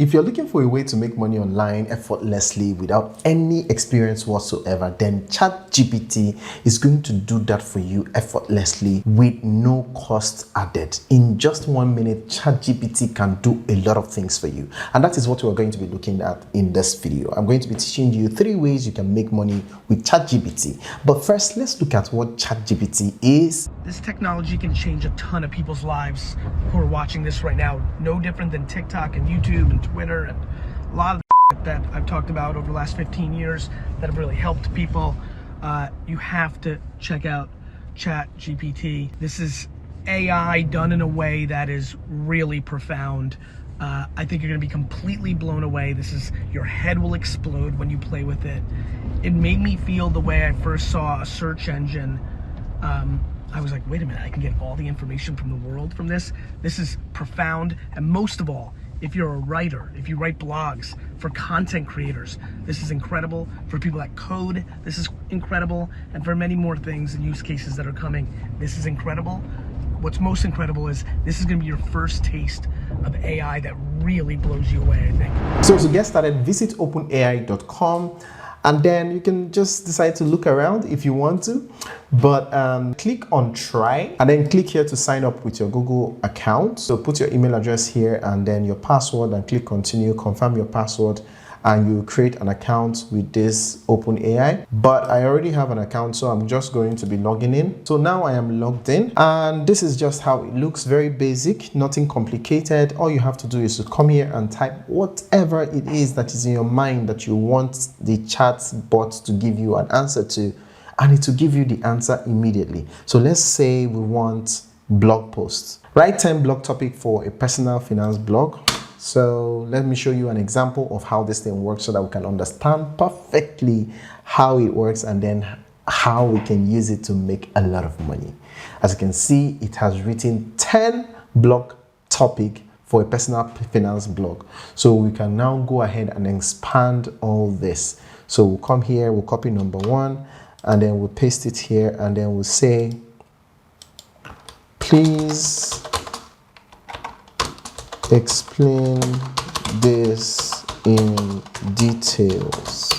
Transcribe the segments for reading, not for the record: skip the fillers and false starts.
If you're looking for a way to make money online effortlessly without any experience whatsoever, then ChatGPT is going to do that for you effortlessly with no cost added. In just 1 minute, ChatGPT can do a lot of things for you. And that is what we're going to be looking at in this video. I'm going to be teaching you 3 ways you can make money with ChatGPT. But first, let's look at what ChatGPT is. This technology can change a ton of people's lives who are watching this right now. No different than TikTok and YouTube and Twitter and a lot of the that I've talked about over the last 15 years that have really helped people. You have to check out ChatGPT. This is AI done in a way that is really profound. I think you're gonna be completely blown away. Your head will explode when you play with it. It made me feel the way I first saw a search engine. I was like, wait a minute, I can get all the information from the world from this. This is profound. And most of all, if you're a writer, if you write blogs for content creators, this is incredible. For people that code, this is incredible. And for many more things and use cases that are coming, this is incredible. What's most incredible is this is gonna be your first taste of AI that really blows you away, I think. So to get started, visit openai.com. And then you can just decide to look around if you want to, but click on try and then click here to sign up with your Google account. So put your email address here and then your password and click continue, confirm your password, and you create an account with this OpenAI. But I already have an account, so I'm just going to be logging in. So now I am logged in and this is just how it looks. Very basic, nothing complicated. All you have to do is to come here and type whatever it is that is in your mind that you want the chatbot to give you an answer to, and it will give you the answer immediately. So let's say we want blog posts. Write 10 blog topic for a personal finance blog. So let me show you an example of how this thing works so that we can understand perfectly how it works and then how we can use it to make a lot of money. As you can see, it has written 10 blog topic for a personal finance blog. So we can now go ahead and expand all this. So we'll come here, we'll copy number 1 and then we'll paste it here and then we'll say, please explain this in details.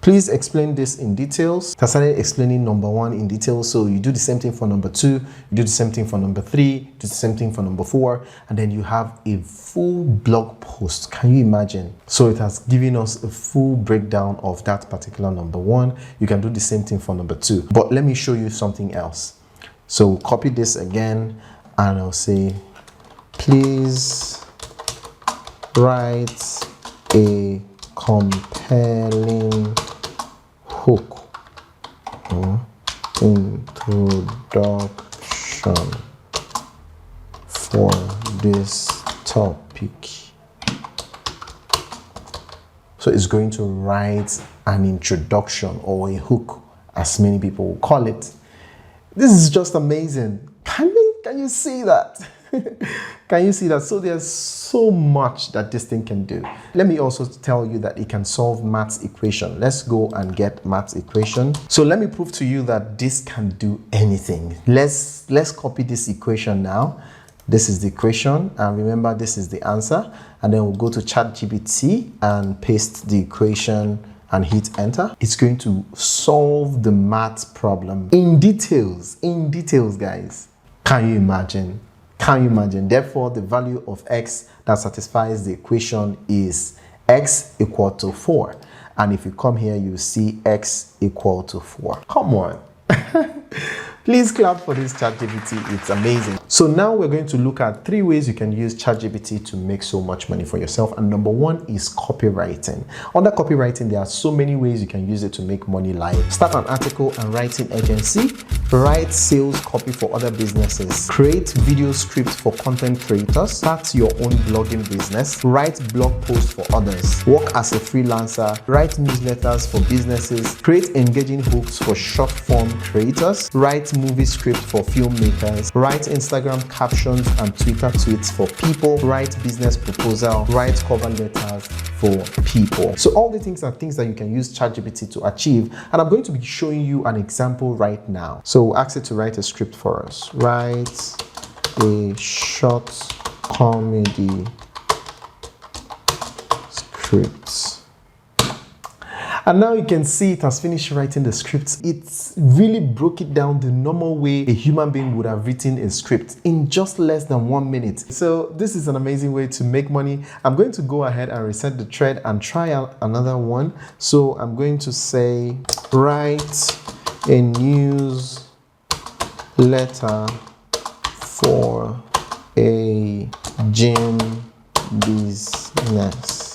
Please explain this in details. I started explaining number 1 in detail. So you do the same thing for number 2, you do the same thing for number 3, do the same thing for number 4, and then you have a full blog post. Can you imagine? So it has given us a full breakdown of that particular number 1. You can do the same thing for number 2. But let me show you something else. So copy this again and I'll say, please write a compelling hook introduction for this topic. So it's going to write an introduction or a hook, as many people will call it. This is just amazing. Can you see that? Can you see that? So there's so much that this thing can do. Let me also tell you that it can solve maths equation. Let's go and get maths equation. So let me prove to you that this can do anything. Let's copy this equation now. This is the equation, and remember this is the answer. And then we'll go to ChatGPT and paste the equation and hit enter. It's going to solve the maths problem in details, guys. Can you imagine? Can you imagine? Therefore, the value of x that satisfies the equation is x equal to 4. And if you come here, you see x equal to 4. Come on. Please clap for this ChatGPT. It's amazing. So now we're going to look at 3 ways you can use ChatGPT to make so much money for yourself. And number 1 is copywriting. Under copywriting, there are so many ways you can use it to make money live. Start an article and writing agency. Write sales copy for other businesses. Create video scripts for content creators. Start your own blogging business. Write blog posts for others. Work as a freelancer. Write newsletters for businesses. Create engaging hooks for short form creators. Write movie scripts for filmmakers. Write Instagram captions and Twitter tweets for people. Write business proposal. Write cover letters for people. So all the things are things that you can use ChatGPT to achieve, and I'm going to be showing you an example right now. So we'll ask it to write a script for us. Write a short comedy scripts. And now you can see it has finished writing the script. It's really broke it down the normal way a human being would have written a script in just less than 1 minute. So this is an amazing way to make money. I'm going to go ahead and reset the thread and try out another one. So I'm going to say, write a newsletter for a gym business.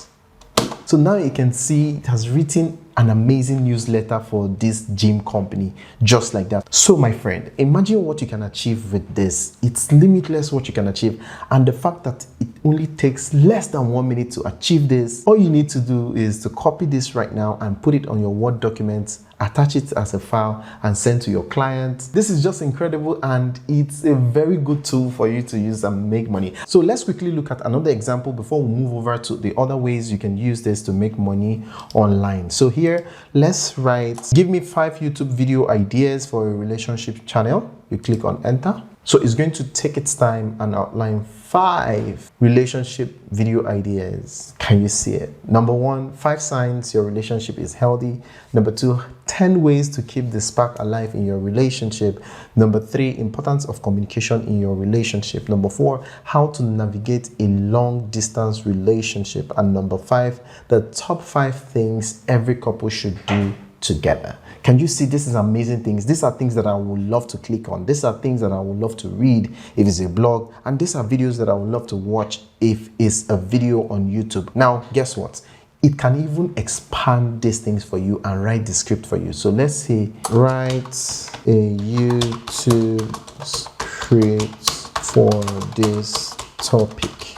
So now you can see it has written an amazing newsletter for this gym company, just like that. So my friend, imagine what you can achieve with this. It's limitless what you can achieve. And the fact that it only takes less than 1 minute to achieve this, all you need to do is to copy this right now and put it on your Word document, attach it as a file and send to your client. This is just incredible, and it's a very good tool for you to use and make money. So let's quickly look at another example before we move over to the other ways you can use this to make money online. So here, let's write, give me 5 YouTube video ideas for a relationship channel. You click on enter. So it's going to take its time and outline 5 relationship video ideas. Can you see it? Number 1, 5 signs your relationship is healthy. Number 2, 10 ways to keep the spark alive in your relationship. Number 3, importance of communication in your relationship. Number 4, how to navigate a long distance relationship. And number 5, the top 5 things every couple should do together. Can you see this is amazing things? These are things that I would love to click on. These are things that I would love to read if it's a blog. And these are videos that I would love to watch if it's a video on YouTube. Now, guess what? It can even expand these things for you and write the script for you. So let's say, write a YouTube script for this topic.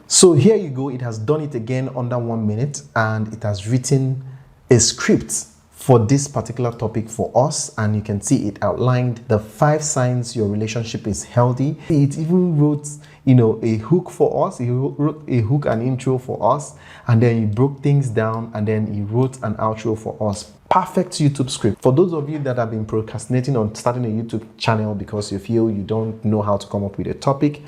So here you go. It has done it again under 1 minute, and it has written a script for this particular topic for us, and you can see it outlined the 5 signs your relationship is healthy. It even wrote, a hook for us. He wrote a hook and intro for us, and then he broke things down, and then he wrote an outro for us. Perfect YouTube script. For those of you that have been procrastinating on starting a YouTube channel because you feel you don't know how to come up with a topic,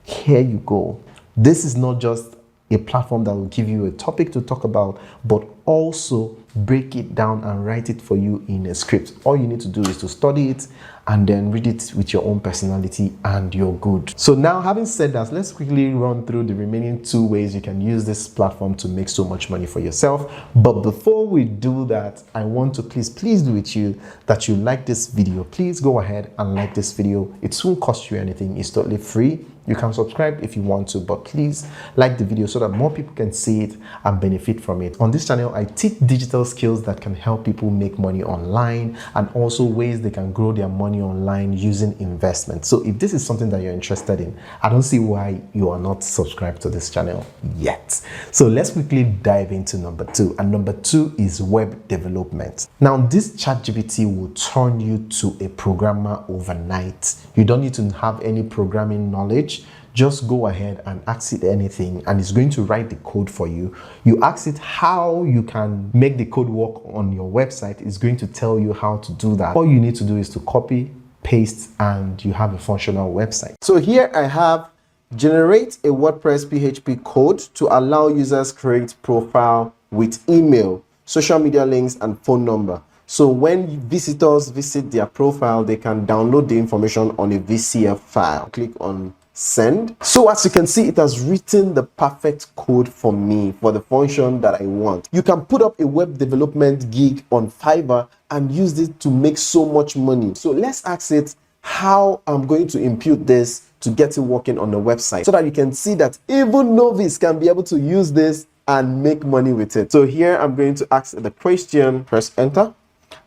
here you go. This is not just a platform that will give you a topic to talk about, but also break it down and write it for you in a script. All you need to do is to study it and then read it with your own personality, and you're good. So now, having said that, let's quickly run through the remaining 2 ways you can use this platform to make so much money for yourself. But before we do that, I want to please do with you that you like this video. Please go ahead and like this video. It won't cost you anything. It's totally free. You can subscribe if you want to, but please like the video so that more people can see it and benefit from it. On this channel, I teach digital skills that can help people make money online, and also ways they can grow their money online using investment. So if this is something that you're interested in, I don't see why you are not subscribed to this channel yet. So let's quickly dive into number 2. And number 2 is web development. Now, this ChatGPT will turn you to a programmer overnight. You don't need to have any programming knowledge. Just go ahead and ask it anything, and it's going to write the code for you. You ask it how you can make the code work on your website. It's going to tell you how to do that. All you need to do is to copy, paste, and you have a functional website. So here I have generate a WordPress PHP code to allow users create profile with email, social media links, and phone number. So when visitors visit their profile, they can download the information on a VCF file. Click on send. So as you can see, it has written the perfect code for me for the function that I want. You can put up a web development gig on Fiverr and use it to make so much money. So let's ask it how I'm going to impute this to get it working on the website, so that you can see that even novice can be able to use this and make money with it. So here I'm going to ask the question, press enter.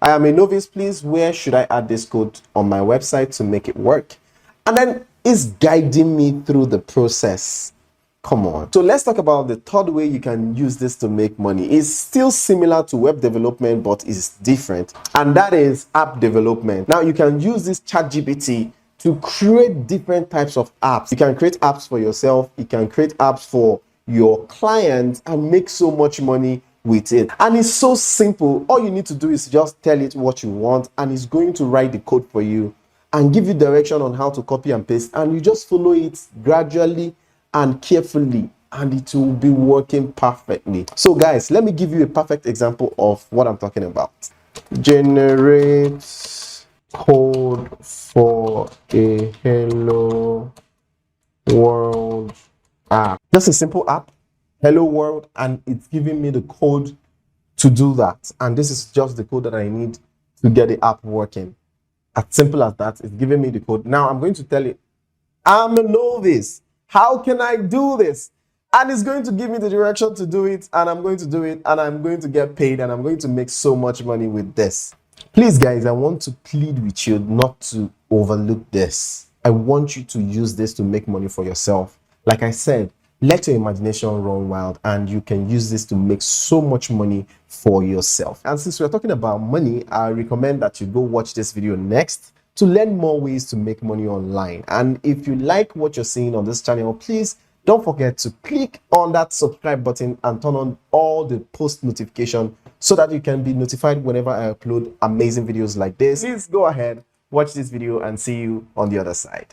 I am a novice, please. Where should I add this code on my website to make it work? And then it's guiding me through the process. Come on. So let's talk about the third way you can use this to make money. It's still similar to web development, but it's different. And that is app development. Now you can use this ChatGPT to create different types of apps. You can create apps for yourself. You can create apps for your clients and make so much money with it. And it's so simple. All you need to do is just tell it what you want, and it's going to write the code for you and give you direction on how to copy and paste, and you just follow it gradually and carefully. and it will be working perfectly. So guys, let me give you a perfect example of what I'm talking about. Generate code for a hello world app. Just a simple app, hello world, and it's giving me the code to do that. And this is just the code that I need to get the app working. As simple as that. It's giving me the code. Now I'm going to tell it, I'm a novice. How can I do this? And it's going to give me the direction to do it, and I'm going to do it, and I'm going to get paid, and I'm going to make so much money with this. Please, guys, I want to plead with you not to overlook this. I want you to use this to make money for yourself. Like I said, let your imagination run wild, and you can use this to make so much money for yourself. And since we're talking about money, I recommend that you go watch this video next to learn more ways to make money online. And if you like what you're seeing on this channel, please don't forget to click on that subscribe button and turn on all the post notification so that you can be notified whenever I upload amazing videos like this. Please go ahead, watch this video, and see you on the other side.